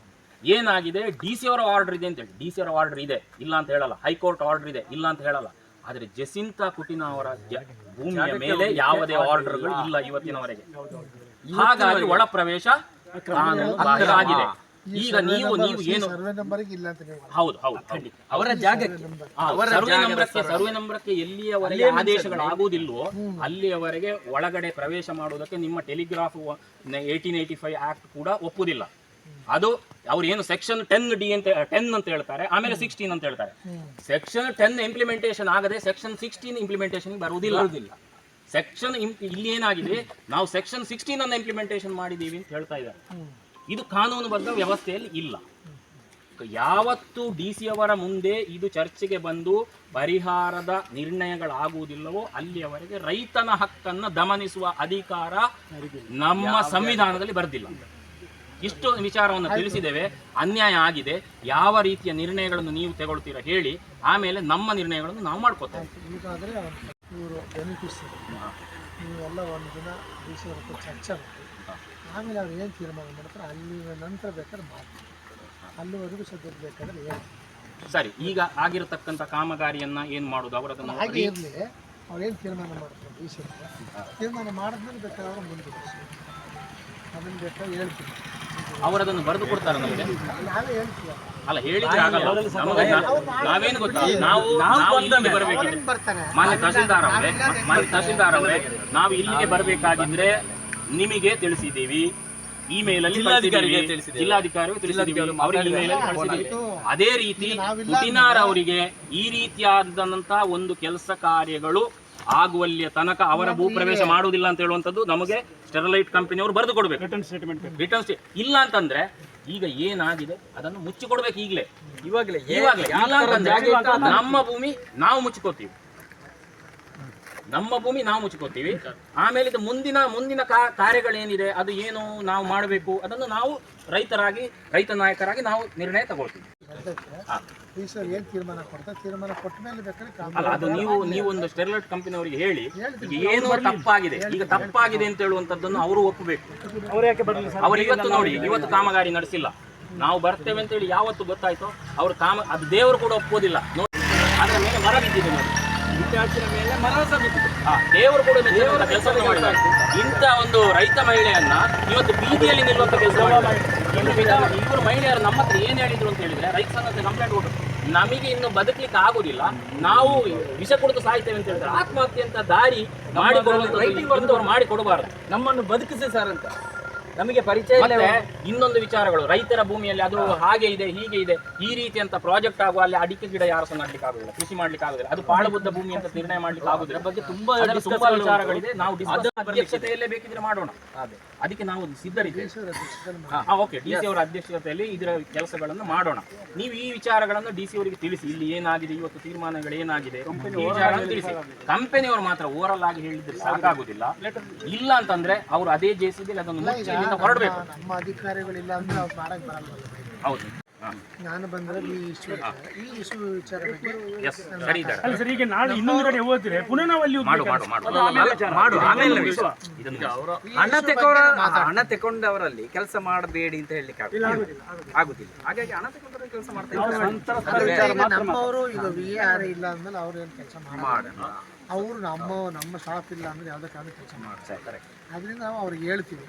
ಏನಾಗಿದೆ, DC ಅವರ ಆರ್ಡರ್ ಇದೆ ಅಂತೇಳಿ, DC ಅವರ ಆರ್ಡರ್ ಇದೆ ಇಲ್ಲ ಅಂತ ಹೇಳಲ್ಲ, ಹೈಕೋರ್ಟ್ ಆರ್ಡರ್ ಇದೆ ಇಲ್ಲ ಅಂತ ಹೇಳಲ್ಲ. ಆದರೆ ಜೆಸಿಂತಾ ಕುಟಿನ ಅವರ ಭೂಮಿಯ ಮೇಲೆ ಯಾವುದೇ ಆರ್ಡರ್ಗಳು ಇಲ್ಲ ಇವತ್ತಿನವರೆಗೆ. ಹಾಗಾಗಿ ಒಳ ಪ್ರವೇಶ ಆಗಿದೆ. ಈಗ ನೀವು ಏನು ಸರ್ವೆ ನಂಬರಿಗೆ ಇಲ್ಲ ಅಂತ ನೀವು ಹೌದು ಅವರ ಜಾಗಕ್ಕೆ ಸರ್ವೆ ನಂಬರಕ್ಕೆ ಎಲ್ಲಿಯವರೆಗೆ ಆದೇಶಗಳಾಗುವುದಿಲ್ಲವೋ ಅಲ್ಲಿಯವರೆಗೆ ಒಳಗಡೆ ಪ್ರವೇಶ ಮಾಡುವುದಕ್ಕೆ ನಿಮ್ಮ ಟೆಲಿಗ್ರಾಫ್ 1885 ಆಕ್ಟ್ ಕೂಡ ಒಪ್ಪುವುದಿಲ್ಲ. ಅದು ಅವ್ರು ಏನು ಸೆಕ್ಷನ್ 10D ಅಂತ 10 ಅಂತ ಹೇಳ್ತಾರೆ, ಆಮೇಲೆ 16 ಅಂತ ಹೇಳ್ತಾರೆ. ಸೆಕ್ಷನ್ 10 ಇಂಪ್ಲಿಮೆಂಟೇಷನ್ ಆಗದೆ ಸೆಕ್ಷನ್ 16 ಇಂಪ್ಲಿಮೆಂಟೇಷನ್ ಬರುವುದಿಲ್ಲ. ಸೆಕ್ಷನ್ ಇಲ್ಲಿ ಏನಾಗಿದೆ, ನಾವು ಸೆಕ್ಷನ್ 16 ಅನ್ನು ಇಂಪ್ಲಿಮೆಂಟೇಷನ್ ಮಾಡಿದ್ದೀವಿ ಅಂತ ಹೇಳ್ತಾ ಇದ್ದಾರೆ. ಇದು ಕಾನೂನುಬದ್ಧ ವ್ಯವಸ್ಥೆಯಲ್ಲಿ ಇಲ್ಲ. ಯಾವತ್ತು DC ಅವರ ಮುಂದೆ ಇದು ಚರ್ಚೆಗೆ ಬಂದು ಪರಿಹಾರದ ನಿರ್ಣಯಗಳಾಗುವುದಿಲ್ಲವೋ ಅಲ್ಲಿಯವರೆಗೆ ರೈತನ ಹಕ್ಕನ್ನು ದಮನಿಸುವ ಅಧಿಕಾರ ನಮ್ಮ ಸಂವಿಧಾನದಲ್ಲಿ ಬರೆದಿಲ್ಲ. ಇಷ್ಟು ವಿಚಾರವನ್ನು ತಿಳಿಸಿದ್ದೇವೆ. ಅನ್ಯಾಯ ಆಗಿದೆ. ಯಾವ ರೀತಿಯ ನಿರ್ಣಯಗಳನ್ನು ನೀವು ತಗೊಳ್ತೀರಾ ಹೇಳಿ, ಆಮೇಲೆ ನಮ್ಮ ನಿರ್ಣಯಗಳನ್ನು ನಾವು ಮಾಡ್ಕೋತೇವೆ. ಈಗಾದರೆ ಇವರು ಬೆನಿಫಿಟ್ಸ್ ನೀವೆಲ್ಲ ಒಂದು ದಿನ DC ಅವ್ರ ಚರ್ಚೆ ಮಾಡಿ ಆಮೇಲೆ ಅವ್ರು ಏನು ತೀರ್ಮಾನ ಮಾಡ್ತಾರೆ ಅಲ್ಲಿ ನಂತರ ಬೇಕಾದ್ರೆ ಮಾಡ್ತೀವಿ. ಅಲ್ಲಿವರೆಗೂ ಸದ್ಯಕ್ಕೆ ಬೇಕಾದ್ರೆ ಹೇಳಿ. ಸರಿ, ಈಗ ಆಗಿರತಕ್ಕಂಥ ಕಾಮಗಾರಿಯನ್ನ ಏನು ಮಾಡೋದು, ಅವರದನ್ನು ಹಾಗೆ ಇರಲಿ. ಅವ್ರೇನು ತೀರ್ಮಾನ ಮಾಡ್ತಾರೆ DC ತೀರ್ಮಾನ ಮಾಡಿದ್ಮೇಲೆ ಬೇಕಾದ್ರೆ ಅವ್ರು ಮುಂದೆ ಅದನ್ನು ಬೇಕಾದ್ರೆ ಹೇಳ್ತೀವಿ. ಅವರದನ್ನು ಬರೆದು ಕೊಡ್ತಾರೆ ನಮಗೆ. ನಾವೇ ಹೇಳ್ತೀವಿ. ಅಲ್ಲ, ಹೇಳಿದ್ರೆ ಆಗಲ್ಲ. ನಾವೇನು ಗೊತ್ತಾ, ನಾವು ಇಲ್ಲಿಗೆ ಬರಬೇಕಿದ್ರೆ ಮಾನ್ಯ ತಹಶೀಲ್ದಾರ್ ಅವರೇ ನಾವು ಇಲ್ಲಿಗೆ ಬರಬೇಕಾಗಿದ್ರೆ ನಿಮಗೆ ತಿಳಿಸಿದ್ದೀವಿ, ಇಮೇಲ್ ಅಲ್ಲಿ ಜಿಲ್ಲಾಧಿಕಾರಿಗೆ ತಿಳಿಸಿದ್ದೀವಿ, ಅವರಿಗೆ ಇಮೇಲ್ ಅಲ್ಲಿ ಕಳಿಸಿದ್ದೀವಿ. ಅದೇ ರೀತಿ ಕುಟಿನಾರ್ ಅವರಿಗೆ ಈ ರೀತಿಯಾದಂತಹ ಒಂದು ಕೆಲಸ ಕಾರ್ಯಗಳು ಆಗುವಲ್ಲಿಯ ತನಕ ಅವರ ಭೂ ಪ್ರವೇಶ ಮಾಡುವುದಿಲ್ಲ ಅಂತ ಹೇಳುವಂಥದ್ದು ನಮಗೆ ಸ್ಟೆರಿಲೈಟ್ ಕಂಪನಿಯವರು ಬರೆದು ಕೊಡಬೇಕು. ರಿಟರ್ನ್ ಇಲ್ಲ ಅಂತಂದ್ರೆ ಈಗ ಏನಾಗಿದೆ ಅದನ್ನು ಮುಚ್ಚಿಕೊಡ್ಬೇಕು ಇವಾಗಲೇ. ಇಲ್ಲ ಅಂತಂದ್ರೆ ನಮ್ಮ ಭೂಮಿ ನಾವು ಮುಚ್ಚಿಕೊತೀವಿ, ಆಮೇಲೆ ಇದು ಮುಂದಿನ ಕಾರ್ಯಗಳೇನಿದೆ ಅದು ಏನು ನಾವು ಮಾಡಬೇಕು ಅದನ್ನು ನಾವು ರೈತ ನಾಯಕರಾಗಿ ನಾವು ನಿರ್ಣಯ ತಗೊಳ್ತೀವಿ. ಈ ಸರ್ ಏನು ತೀರ್ಮಾನ ಕೊಡ್ತಾರೆ, ತೀರ್ಮಾನ ಕೊಟ್ಟ ಮೇಲೆ ಬೇಕಾದ್ರೆ ಅಲ್ಲ, ಅದು ನೀವು ಒಂದು ಸ್ಟೆರಿಲೈಟ್ ಕಂಪನಿಯವರಿಗೆ ಹೇಳಿ ಈಗ ಏನು ತಪ್ಪಾಗಿದೆ ಅಂತ ಹೇಳುವಂಥದ್ದನ್ನು ಅವರು ಒಪ್ಪಬೇಕು. ಅವರು ಇವತ್ತು ಕಾಮಗಾರಿ ನಡೆಸಿಲ್ಲ, ನಾವು ಬರ್ತೇವೆ ಅಂತ ಹೇಳಿ ಯಾವತ್ತು ಗೊತ್ತಾಯ್ತೋ ಅವರು ಅದು ದೇವರು ಕೂಡ ಒಪ್ಪೋದಿಲ್ಲ. ನೋಡಿ ಅದರ ಮೇಲೆ ಮರ ಬಿದ್ದಿದೆ, ನೋಡಿ ವಿದ್ಯಾರ್ಥಿನ ಮೇಲೆ ಮರ ಸಹ ಬಿದ್ದಿದೆ. ದೇವರು ಕೂಡ ಕೆಲಸವನ್ನು ಮಾಡಿದ್ದಾರೆ. ಇಂಥ ಒಂದು ರೈತ ಮಹಿಳೆಯನ್ನ ಇವತ್ತು ಬೀದಿಯಲ್ಲಿ ನಿಲ್ಲುವಂತ ಕೆಲಸ ಮಾಡಿದ್ದಾರೆ. ಇವರು ಮಹಿಳೆಯರು ನಮ್ಮ ಹತ್ರ ಏನ್ ಹೇಳಿದ್ರು ಅಂತ ಹೇಳಿದ್ರೆ, ರೈತ ಸಂಘಕ್ಕೆ ಕಂಪ್ಲೇಂಟ್ ಕೊಟ್ಟು ನಮಗೆ ಇನ್ನು ಬದುಕಲಿಕ್ಕೆ ಆಗುದಿಲ್ಲ, ನಾವು ವಿಷ ಕುಡಿದು ಸಾಯ್ತೇವೆ ಅಂತ ಹೇಳ್ತಾರೆ. ಆತ್ಮಹತ್ಯೆ ಅಂತ ದಾರಿ ಮಾಡಿ ಕೊಡಬಾರದು, ನಮ್ಮನ್ನು ಬದುಕಿಸಿ ಸರ್ ಅಂತ. ನಮಗೆ ಪರಿಚಯ ಇಲ್ಲ. ಇನ್ನೊಂದು ವಿಚಾರಗಳು, ರೈತರ ಭೂಮಿಯಲ್ಲಿ ಅದು ಹಾಗೆ ಇದೆ ಹೀಗೆ ಇದೆ ಈ ರೀತಿ ಅಂತ ಪ್ರಾಜೆಕ್ಟ್ ಆಗುವ ಅಲ್ಲಿ ಅಡಿಕೆ ಗಿಡ ಯಾರು ಸಹ ನಡ್ಲಿಕ್ಕೆ ಆಗುದಿಲ್ಲ, ಕೃಷಿ ಮಾಡ್ಲಿಕ್ಕೆ ಆಗುದಿಲ್ಲ, ಅದು ಪಾಳುಬದ್ಧ ಭೂಮಿ ಅಂತ ನಿರ್ಣಯ ಮಾಡ್ಲಿಕ್ಕೆ ಆಗುದಿಲ್ಲ. ಬಗ್ಗೆ ತುಂಬಾ ವಿಚಾರಗಳಿದೆ. ನಾವು ಅಧ್ಯಕ್ಷತೆಯಲ್ಲೇ ಬೇಕಿದ್ರೆ ಮಾಡೋಣ, ಅದಕ್ಕೆ ನಾವು ಸಿದ್ಧರಿದ್ದೇವೆ. ಓಕೆ, ಡಿ ಸಿ ಅವರ ಅಧ್ಯಕ್ಷತೆಯಲ್ಲಿ ಇದರ ಕೆಲಸಗಳನ್ನು ಮಾಡೋಣ. ನೀವು ಈ ವಿಚಾರಗಳನ್ನು ಡಿ ಸಿ ಅವರಿಗೆ ತಿಳಿಸಿ, ಇಲ್ಲಿ ಏನಾಗಿದೆ, ಇವತ್ತು ತೀರ್ಮಾನಗಳು ಏನಾಗಿದೆ ತಿಳಿಸಿ. ಕಂಪನಿಯವರು ಮಾತ್ರ ಓವರಲ್ ಆಗಿ ಹೇಳಿದ್ರೆ ಸಾಕಾಗುದಿಲ್ಲ. ಇಲ್ಲ ಅಂತಂದ್ರೆ ಅವರು ಅದೇ ಜೆಸಿಬಿ ಅದನ್ನು ಮುಚ್ಚಿ ಹೊರಡಬೇಕು. ನಮ್ಮ ಅಧಿಕಾರಿಗಳಿಲ್ಲ ಅಂದ್ರೆ ಅವ್ರು ಮಾಡಕ್ ಬರಲ್ಲ. ಹೌದು, ನಾನು ಬಂದ್ರೆ ಈ ಇಶ್ಯೂ ವಿಚಾರ ಬಗ್ಗೆ ಸರಿ ಇದೆ. ಸರ್, ಈಗ ನಾಳೆ ಇನ್ನೊಂದು ಕಡೆ ಹೋಗ್ತೀರಿ, ಪುನಃ ನಾವು ಅಲ್ಲಿ ಹಣ ತಗೊಂಡವರಲ್ಲಿ ಕೆಲಸ ಮಾಡಬೇಡಿ ಅಂತ ಹೇಳಲಿಕ್ಕೆ ಆಗುದಿಲ್ಲ. ಹಾಗಾಗಿ ಹಣ ತಗೊಂಡವರಲ್ಲಿ ಕೆಲಸ ಮಾಡ್ತಾರೆ. ನಮ್ಮವರು ಈಗ VR ಇಲ್ಲ ಅಂದ್ಮೇಲೆ ಅವ್ರು ಏನು ಕೆಲಸ ಮಾಡೋಣ, ಅವರು ನಮ್ಮ ಶಾಪ್ ಇಲ್ಲ ಅಂದ್ರೆ ಯಾವುದೇ ಕಾರಣ ಕೆಲಸ ಮಾಡ್ತಾರೆ. ಅದರಿಂದ ನಾವು ಅವ್ರಿಗೆ ಹೇಳ್ತೀವಿ.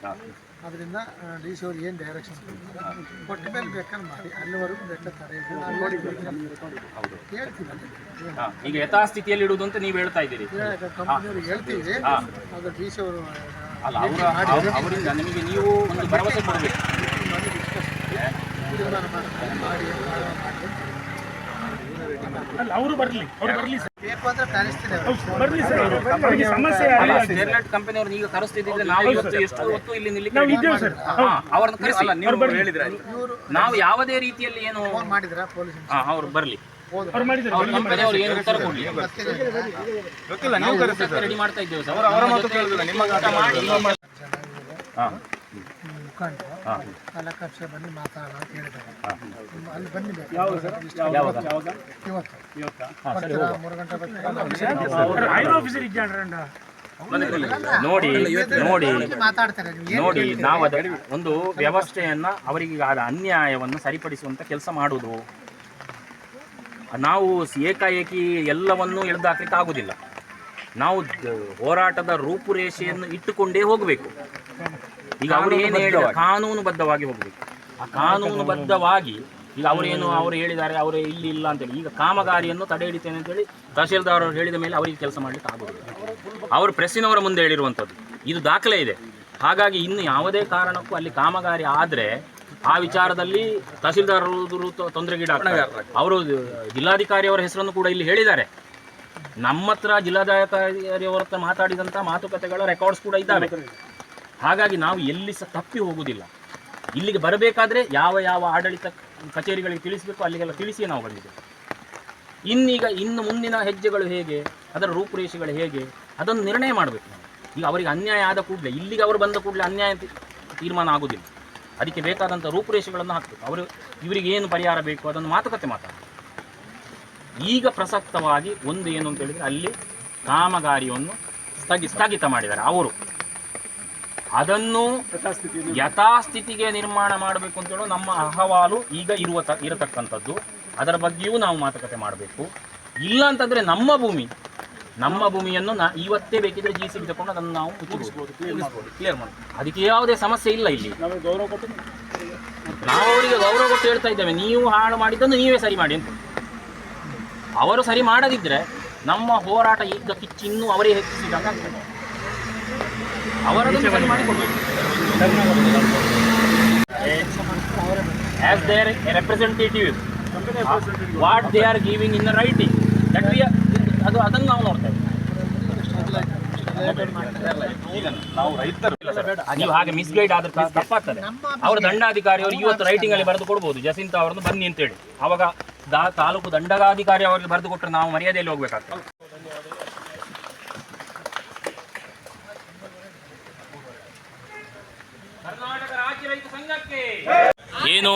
ಅದರಿಂದ ಡಿ ಸಿ ಅವ್ರಿಗೆ ಏನು ಡೈರೆಕ್ಷನ್ ಕೊಟ್ಟ ಮೇಲೆ ಬೇಕಾದ್ರೆ ಮಾಡಿ, ಅಲ್ಲಿವರೆಗೂ ಬೇಕಾದ್ರೆ ಹೇಳ್ತೀವಿ. ಈಗ ಯಥಾಸ್ಥಿತಿಯಲ್ಲಿ ಇಡುವುದು ಅಂತ ನೀವು ಹೇಳ್ತಾ ಇದ್ದೀರಿ. ಕಂಪನಿಯವ್ರಿಗೆ ಹೇಳ್ತೀವಿ, ಅದು ಡಿ ಸಿ ಅವರು ಅಲ್ಲ, ಅವರಿಂದ ನಿಮಗೆ ನೀವು ಒಂದು ಭರವಸೆ ಕೊಡಬೇಕು. ತೀರ್ಮಾನ ಮಾಡಿ ಅವರು ಬರ್ಲಿ ಬೇಕು ಅಂತ ಕಾಣಿಸ್ತಿದೆ. ಬರ್ಲಿ ಸರ್, ಅವರಿಗೆ ಸಮಸ್ಯೆ ಸ್ಟೆರಿಲೈಟ್ ಕಂಪನಿಯವರು ಈಗ ಕರೆಸ್ತಿದ್ರೆ ನಾವು ಇವತ್ತು ಎಷ್ಟು ಹೊತ್ತು ಇಲ್ಲಿ ನಿಲ್ಲಿಕ್ಕೆ ಇದ್ದೇವೆ ಸರ್. ಅವರನ್ನು ಕರೆಸಿ. ನಾವು ಯಾವುದೇ ರೀತಿಯಲ್ಲಿ ಏನು ಫೋನ್ ಮಾಡಿದ್ರ ಪೊಲೀಸ್ ಅವ್ರು ಬರ್ಲಿ, ಅವ್ರು ಮಾಡಿದ್ದಾರೆ. ಅವ್ರ ಕಂಪನಿಯವರು ಏನು ಉತ್ತರ ಕೊಡ್ಲಿ, ರೆಡಿ ಮಾಡ್ತಾ ಇದ್ದೇವೆ ಸರ್. ಮುಖಂಡರು ಕಲಾಕಕ್ಷ ಬನ್ನಿ ಮಾತಾಡೋಣ ಅಂತ ಹೇಳಿದ್ದಾರೆ. ಅಲ್ಲಿ ಬನ್ನಿ, ಇವತ್ತು 3 ಗಂಟೆ ಮಾತಾಡ್ತಾರೆ. ನೋಡಿ, ನಾವು ಅದ ಒಂದು ವ್ಯವಸ್ಥೆಯನ್ನ ಅವರಿಗೆ ಆದ ಅನ್ಯಾಯವನ್ನು ಸರಿಪಡಿಸುವಂತ ಕೆಲಸ ಮಾಡುವುದು. ನಾವು ಏಕಾಏಕಿ ಎಲ್ಲವನ್ನೂ ಎಳೆದಾಕ್ಲಿಕ್ಕೆ ಆಗುದಿಲ್ಲ. ನಾವು ಹೋರಾಟದ ರೂಪುರೇಷೆಯನ್ನು ಇಟ್ಟುಕೊಂಡೇ ಹೋಗಬೇಕು. ಈಗ ಅವರು ಏನು ಹೇಳಿದ ಕಾನೂನುಬದ್ಧವಾಗಿ ಹೋಗಬೇಕು. ಆ ಕಾನೂನುಬದ್ಧವಾಗಿ ಈಗ ಅವರು ಹೇಳಿದ್ದಾರೆ, ಅವರು ಇಲ್ಲಿ ಇಲ್ಲ ಅಂತೇಳಿ ಈಗ ಕಾಮಗಾರಿಯನ್ನು ತಡೆ ಹಿಡಿತೇನೆ ಅಂತೇಳಿ ತಹಶೀಲ್ದಾರ್ ಅವರು ಹೇಳಿದ ಮೇಲೆ ಅವರಿಗೆ ಕೆಲಸ ಮಾಡಲಿಕ್ಕೆ ಆಗೋದಿಲ್ಲ. ಅವರು ಪ್ರೆಸ್ಸಿನವರ ಮುಂದೆ ಹೇಳಿರುವಂಥದ್ದು ಇದು ದಾಖಲೆ ಇದೆ. ಹಾಗಾಗಿ ಇನ್ನು ಯಾವುದೇ ಕಾರಣಕ್ಕೂ ಅಲ್ಲಿ ಕಾಮಗಾರಿ ಆದರೆ ಆ ವಿಚಾರದಲ್ಲಿ ತಹಶೀಲ್ದಾರರು ತೊಂದರೆಗೀಡಾಗ್ತಾರೆ. ಅವರು ಜಿಲ್ಲಾಧಿಕಾರಿಯವರ ಹೆಸರನ್ನು ಕೂಡ ಇಲ್ಲಿ ಹೇಳಿದ್ದಾರೆ. ನಮ್ಮ ಹತ್ರ ಜಿಲ್ಲಾಧಿಕಾರಿಯವರ ಹತ್ರ ಮಾತಾಡಿದಂಥ ಮಾತುಕತೆಗಳ ರೆಕಾರ್ಡ್ಸ್ ಕೂಡ ಇದ್ದಾವೆ. ಹಾಗಾಗಿ ನಾವು ಎಲ್ಲಿ ಸಹ ತಪ್ಪಿ ಹೋಗುವುದಿಲ್ಲ. ಇಲ್ಲಿಗೆ ಬರಬೇಕಾದ್ರೆ ಯಾವ ಆಡಳಿತ ಕಚೇರಿಗಳಿಗೆ ತಿಳಿಸಬೇಕು ಅಲ್ಲಿಗೆಲ್ಲ ತಿಳಿಸಿಯೇ ನಾವು ಬಂದಿದ್ದೇವೆ. ಇನ್ನು ಮುಂದಿನ ಹೆಜ್ಜೆಗಳು ಹೇಗೆ, ಅದರ ರೂಪುರೇಷೆಗಳು ಹೇಗೆ ಅದನ್ನು ನಿರ್ಣಯ ಮಾಡಬೇಕು ನಾವು. ಈಗ ಅವರಿಗೆ ಅನ್ಯಾಯ ಆದ ಕೂಡಲೇ, ಇಲ್ಲಿಗೆ ಅವರು ಬಂದ ಕೂಡಲೇ ಅನ್ಯಾಯ ತೀರ್ಮಾನ ಆಗೋದಿಲ್ಲ. ಅದಕ್ಕೆ ಬೇಕಾದಂಥ ರೂಪುರೇಷೆಗಳನ್ನು ಹಾಕಬೇಕು. ಇವರಿಗೆ ಏನು ಪರಿಹಾರ ಬೇಕು ಅದನ್ನು ಮಾತುಕತೆ ಮಾತಾಡಬೇಕು. ಈಗ ಪ್ರಸಕ್ತವಾಗಿ ಒಂದು ಏನು ಅಂತ ಹೇಳಿದರೆ, ಅಲ್ಲಿ ಕಾಮಗಾರಿಯನ್ನು ಸ್ಥಗಿತ ಮಾಡಿದ್ದಾರೆ ಅವರು. ಅದನ್ನು ಯಥಾಸ್ಥಿತಿಗೆ ನಿರ್ಮಾಣ ಮಾಡಬೇಕು ಅಂತ ಹೇಳೋ ನಮ್ಮ ಅಹವಾಲು ಈಗ ಇರತಕ್ಕಂಥದ್ದು. ಅದರ ಬಗ್ಗೆಯೂ ನಾವು ಮಾತುಕತೆ ಮಾಡಬೇಕು. ಇಲ್ಲ ಅಂತಂದರೆ ನಮ್ಮ ಭೂಮಿಯನ್ನು ಇವತ್ತೇ ಬೇಕಿದ್ರೆ GCB ತಗೊಂಡು ಅದನ್ನು ನಾವು ಕ್ಲಿಯರ್ ಮಾಡ್ತೀವಿ. ಅದಕ್ಕೆ ಯಾವುದೇ ಸಮಸ್ಯೆ ಇಲ್ಲ. ಇಲ್ಲಿ ನಾವು ಅವರಿಗೆ ಗೌರವ ಕೊಟ್ಟು ಹೇಳ್ತಾ ಇದ್ದೇವೆ, ನೀವು ಹಾಳು ಮಾಡಿದ್ದನ್ನು ನೀವೇ ಸರಿ ಮಾಡಿ ಅಂತ. ಅವರು ಸರಿ ಮಾಡದಿದ್ದರೆ ನಮ್ಮ ಹೋರಾಟ ಈಗ ಕಿಚ್ಚಿನ್ನೂ ಅವರೇ ಹೆಚ್ಚಿಸಿದಾಗ ಆಗ್ತದೆ. ಅವರನ್ನು ಸರಿ ಮಾಡಿಕೊಡ್ಬೇಕು. As their representative, what they are giving in the writing, ಅದನ್ನು ನಾವು ನೋಡ್ತೇವೆ. ನೀವು ಹಾಗೆ ಮಿಸ್ಗೈಡ್ ಆದ್ರೆ ತಪ್ಪಾಗ್ತದೆ. ಅವರ ದಂಡಾಧಿಕಾರಿಯವರು ಇವತ್ತು ರೈಟಿಂಗ್ ಅಲ್ಲಿ ಬರೆದು ಕೊಡ್ಬೋದು, ಜಸಿಂತ ಅವರನ್ನು ಬನ್ನಿ ಅಂತೇಳಿ. ಅವಾಗ ತಾಲೂಕು ದಂಡಾಧಿಕಾರಿ ಅವರಿಗೆ ಬರೆದು ಕೊಟ್ಟರೆ ನಾವು ಮರ್ಯಾದೆಯಲ್ಲಿ ಹೋಗ್ಬೇಕಾಗ್ತದೆ. ಕರ್ನಾಟಕ ರಾಜ್ಯ ರೈತ ಸಂಘಕ್ಕೆ ಏನು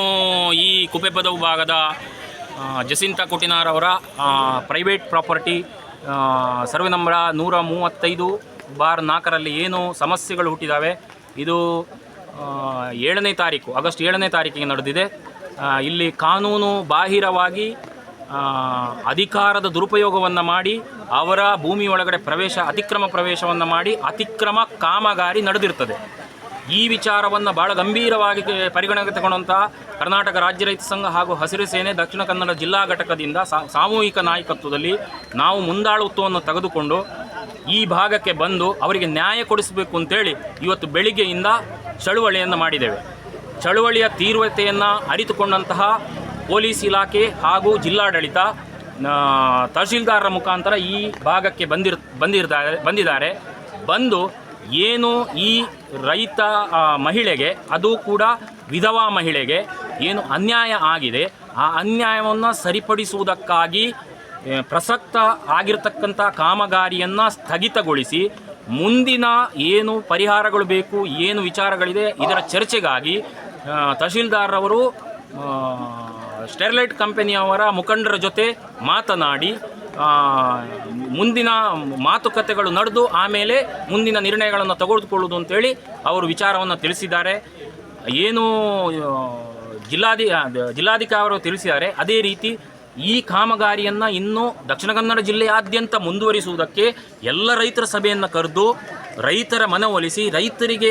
ಈ ಕುಪ್ಪೆಪದವು ಭಾಗದ ಜಸಿಂತ ಕುಟಿನಾರ್ ಅವರ ಪ್ರೈವೇಟ್ ಪ್ರಾಪರ್ಟಿ ಸರ್ವೆ ನಂಬರ 135/4ರಲ್ಲಿ ಏನು ಸಮಸ್ಯೆಗಳು ಹುಟ್ಟಿದ್ದಾವೆ, ಇದು 7ನೇ ತಾರೀಕು ಆಗಸ್ಟ್ 7ನೇ ತಾರೀಕಿಗೆ ನಡೆದಿದೆ. ಇಲ್ಲಿ ಕಾನೂನು ಬಾಹಿರವಾಗಿ ಅಧಿಕಾರದ ದುರುಪಯೋಗವನ್ನು ಮಾಡಿ ಅವರ ಭೂಮಿ ಒಳಗಡೆ ಅತಿಕ್ರಮ ಪ್ರವೇಶವನ್ನು ಮಾಡಿ ಅತಿಕ್ರಮ ಕಾಮಗಾರಿ ನಡೆದಿರ್ತದೆ. ಈ ವಿಚಾರವನ್ನು ಭಾಳ ಗಂಭೀರವಾಗಿ ಪರಿಗಣನೆಗೆ ತಗೊಂಡಂಥ ಕರ್ನಾಟಕ ರಾಜ್ಯ ರೈತ ಸಂಘ ಹಾಗೂ ಹಸಿರು ಸೇನೆ ದಕ್ಷಿಣ ಕನ್ನಡ ಜಿಲ್ಲಾ ಘಟಕದಿಂದ ಸಾಮೂಹಿಕ ನಾಯಕತ್ವದಲ್ಲಿ ನಾವು ಮುಂದಾಳತ್ವವನ್ನು ತೆಗೆದುಕೊಂಡು ಈ ಭಾಗಕ್ಕೆ ಬಂದು ಅವರಿಗೆ ನ್ಯಾಯ ಕೊಡಿಸಬೇಕು ಅಂತೇಳಿ ಇವತ್ತು ಬೆಳಿಗ್ಗೆಯಿಂದ ಚಳುವಳಿಯನ್ನು ಮಾಡಿದ್ದೇವೆ. ಚಳುವಳಿಯ ತೀವ್ರತೆಯನ್ನು ಅರಿತುಕೊಂಡಂತಹ ಪೊಲೀಸ್ ಇಲಾಖೆ ಹಾಗೂ ಜಿಲ್ಲಾಡಳಿತ ತಹಶೀಲ್ದಾರರ ಮುಖಾಂತರ ಈ ಭಾಗಕ್ಕೆ ಬಂದಿದ್ದಾರೆ. ಬಂದು ಏನು ಈ ರೈತ ಮಹಿಳೆಗೆ, ಅದು ಕೂಡ ವಿಧವಾ ಮಹಿಳೆಗೆ ಏನು ಅನ್ಯಾಯ ಆಗಿದೆ, ಆ ಅನ್ಯಾಯವನ್ನು ಸರಿಪಡಿಸುವುದಕ್ಕಾಗಿ ಪ್ರಸಕ್ತ ಆಗಿರತಕ್ಕಂಥ ಕಾಮಗಾರಿಯನ್ನು ಸ್ಥಗಿತಗೊಳಿಸಿ ಮುಂದಿನ ಏನು ಪರಿಹಾರಗಳು ಬೇಕು, ಏನು ವಿಚಾರಗಳಿದೆ ಇದರ ಚರ್ಚೆಗಾಗಿ ತಹಶೀಲ್ದಾರರವರು ಸ್ಟೆರ್ಲೈಟ್ ಕಂಪನಿಯವರ ಮುಖಂಡರ ಜೊತೆ ಮಾತನಾಡಿ ಮುಂದಿನ ಮಾತುಕತೆಗಳು ನಡೆದು ಆಮೇಲೆ ಮುಂದಿನ ನಿರ್ಣಯಗಳನ್ನು ತೆಗೆದುಕೊಳ್ಳುವುದು ಅಂತೇಳಿ ಅವರು ವಿಚಾರವನ್ನು ತಿಳಿಸಿದ್ದಾರೆ. ಏನು ಜಿಲ್ಲಾಧಿಕಾರಿ ಅವರು ತಿಳಿಸಿದ್ದಾರೆ, ಅದೇ ರೀತಿ ಈ ಕಾಮಗಾರಿಯನ್ನು ಇನ್ನೂ ದಕ್ಷಿಣ ಕನ್ನಡ ಜಿಲ್ಲೆಯಾದ್ಯಂತ ಮುಂದುವರಿಸುವುದಕ್ಕೆ ಎಲ್ಲ ರೈತರ ಸಭೆಯನ್ನು ಕರೆದು ರೈತರ ಮನವೊಲಿಸಿ ರೈತರಿಗೆ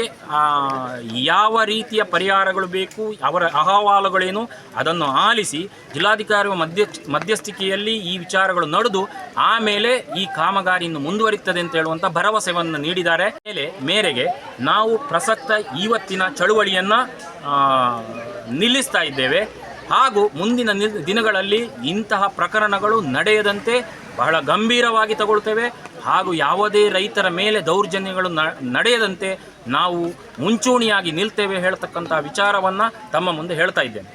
ಯಾವ ರೀತಿಯ ಪರಿಹಾರಗಳು ಬೇಕು, ಅವರ ಅಹವಾಲುಗಳೇನು ಅದನ್ನು ಆಲಿಸಿ ಜಿಲ್ಲಾಧಿಕಾರಿ ಮಧ್ಯಸ್ಥಿಕೆಯಲ್ಲಿ ಈ ವಿಚಾರಗಳು ನಡೆದು ಆಮೇಲೆ ಈ ಕಾಮಗಾರಿಯನ್ನು ಮುಂದುವರಿಯುತ್ತದೆ ಅಂತ ಹೇಳುವಂಥ ಭರವಸೆಯನ್ನು ನೀಡಿದ್ದಾರೆ. ಮೇರೆಗೆ ನಾವು ಪ್ರಸಕ್ತ ಇವತ್ತಿನ ಚಳುವಳಿಯನ್ನು ನಿಲ್ಲಿಸ್ತಾ ಇದ್ದೇವೆ ಹಾಗೂ ಮುಂದಿನ ದಿನಗಳಲ್ಲಿ ಇಂತಹ ಪ್ರಕರಣಗಳು ನಡೆಯದಂತೆ ಬಹಳ ಗಂಭೀರವಾಗಿ ತಗೊಳ್ತೇವೆ ಹಾಗೂ ಯಾವುದೇ ರೈತರ ಮೇಲೆ ದೌರ್ಜನ್ಯಗಳು ನಡೆಯದಂತೆ ನಾವು ಮುಂಚೂಣಿಯಾಗಿ ನಿಲ್ತೇವೆ ಹೇಳ್ತಕ್ಕಂಥ ವಿಚಾರವನ್ನು ತಮ್ಮ ಮುಂದೆ ಹೇಳ್ತಾ ಇದ್ದೇನೆ.